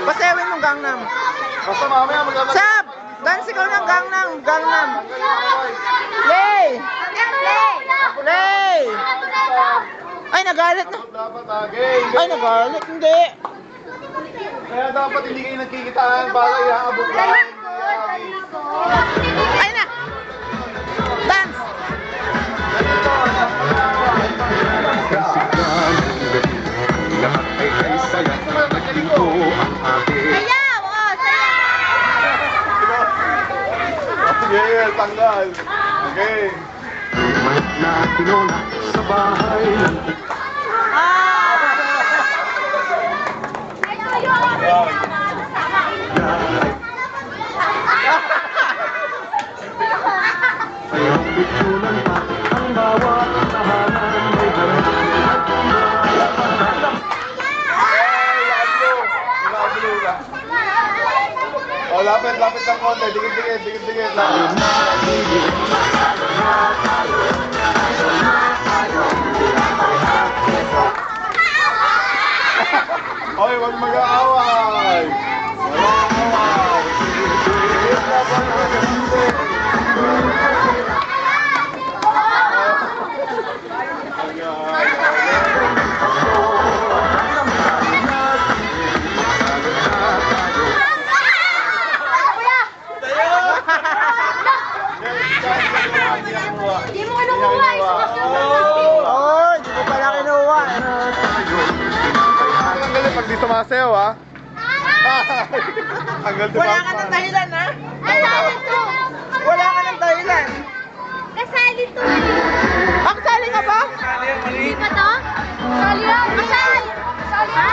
Pasewin mo Gangnam. Basta mamaya maglalagay. Sab! Dance ikaw ng Gangnam. Gangnam. Play! Play! Ay, nagalit na. Dapat game. Ay, nagalit. Hindi. Kaya dapat hindi kayo nagkikitaan para iaabot lang. Ay na! Dance! Lahat ay saya. Ito ang ating Sayaw! Oh, sayaw! Yeah, tanggal. Okay. na tinola sa bahay. Ayong bitsunan pa ang bawat tahanan may ganda at Oh, lapit ng konti. Dikit. Oy, huwag mag-aaway. Hindi mo kinukuha. Oh, hindi ko pala kinuha. Ang galing pag di sumasayaw, ha? Ang galing Wala ka ng dahilan, ha? Kasali to. Wala ka ng dahilan. Kasali to. Kasali ka ba? Hindi pa to? Kasali yan. Kasali. Ha?